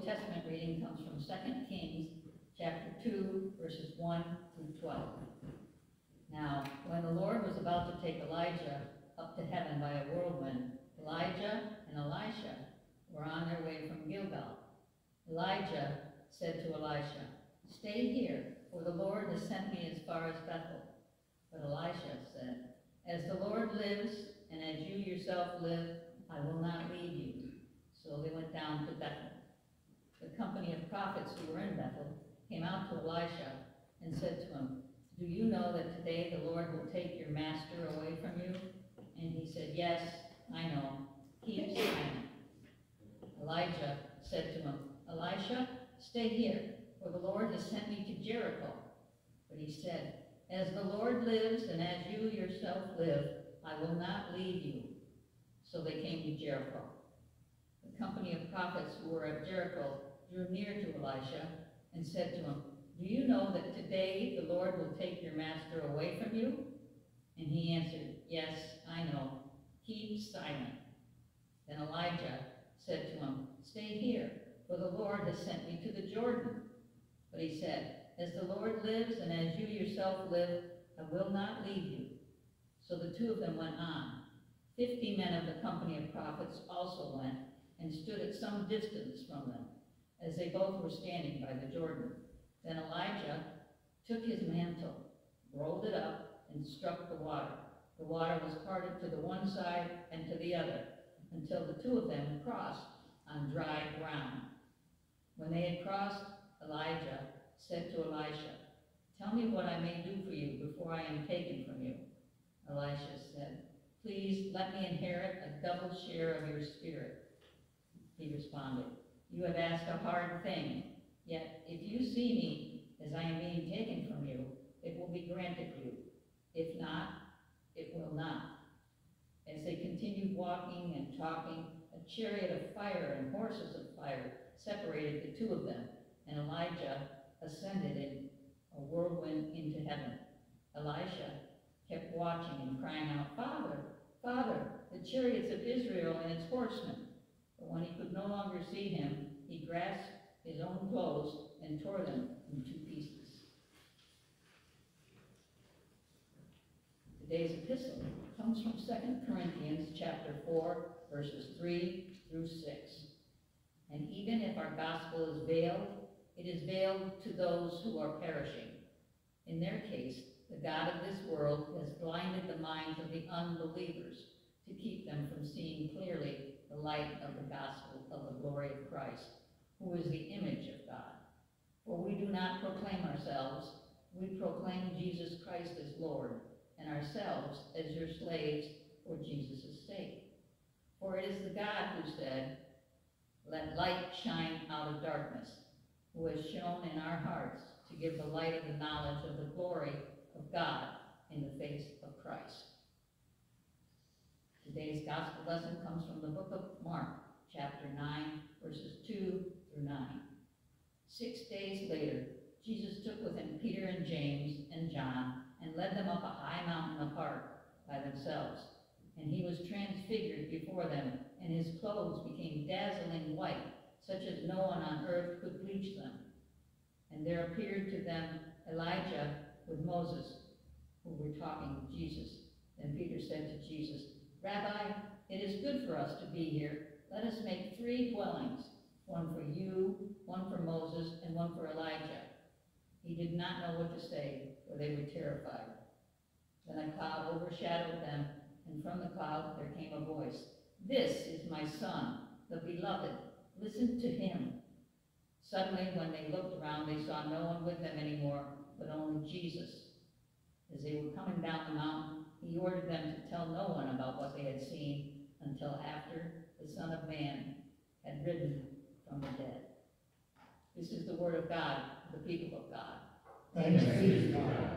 Old Testament reading comes from 2 Kings chapter 2, verses 1 through 12. Now, when the Lord was about to take Elijah up to heaven by a whirlwind, Elijah and Elisha were on their way from Gilgal. Elijah said to Elisha, "Stay here, for the Lord has sent me as far as Bethel." But Elisha said, "As the Lord lives, and as you yourself live, I will not leave you." So they went down to Bethel. The company of prophets who were in Bethel came out to Elisha and said to him, "Do you know that today the Lord will take your master away from you?" And he said, "Yes, I know. Keep silent." Elijah said to him, "Elisha, stay here, for the Lord has sent me to Jericho." But he said, "As the Lord lives and as you yourself live, I will not leave you." So they came to Jericho. The company of prophets who were at Jericho drew near to Elisha and said to him, "Do you know that today the Lord will take your master away from you?" And he answered, "Yes, I know. Keep silent." Then Elijah said to him, "Stay here, for the Lord has sent me to the Jordan." But he said, "As the Lord lives and as you yourself live, I will not leave you." So the two of them went on. 50 men of the company of prophets also went and stood at some distance from them, as they both were standing by the Jordan. Then Elijah took his mantle, rolled it up, and struck the water. The water was parted to the one side and to the other, until the two of them crossed on dry ground. When they had crossed, Elijah said to Elisha, "Tell me what I may do for you before I am taken from you." Elisha said, "Please let me inherit a double share of your spirit." He responded, "You have asked a hard thing, yet if you see me as I am being taken from you, it will be granted you. If not, it will not." As they continued walking and talking, a chariot of fire and horses of fire separated the two of them, and Elijah ascended in a whirlwind into heaven. Elisha kept watching and crying out, "Father, Father, the chariots of Israel and its horsemen." But when he could no longer see him, he grasped his own clothes and tore them in two pieces. Today's epistle comes from 2 Corinthians chapter 4, verses 3 through 6. "And even if our gospel is veiled, it is veiled to those who are perishing. In their case, the God of this world has blinded the minds of the unbelievers to keep them from seeing clearly the light of the gospel of the glory of Christ, who is the image of God. For we do not proclaim ourselves, we proclaim Jesus Christ as Lord, and ourselves as your slaves for Jesus' sake. For it is the God who said, 'Let light shine out of darkness,' who has shone in our hearts to give the light of the knowledge of the glory of God in the face of Christ." Today's gospel lesson comes from the book of Mark, chapter 9, verses 2 through 9. 6 days later, Jesus took with him Peter and James and John and led them up a high mountain apart by themselves. And he was transfigured before them, and his clothes became dazzling white, such as no one on earth could bleach them. And there appeared to them Elijah with Moses, who were talking with Jesus. Then Peter said to Jesus, "Rabbi, it is good for us to be here. Let us make 3 dwellings, one for you, one for Moses, and one for Elijah." He did not know what to say, for they were terrified. Then a cloud overshadowed them, and from the cloud there came a voice, "This is my son, the beloved. Listen to him." Suddenly, when they looked around, they saw no one with them anymore, but only Jesus. As they were coming down the mountain, he ordered them to tell no one about what they had seen until after the Son of Man had risen from the dead. This is the word of God, the people of God. Thanks be to God.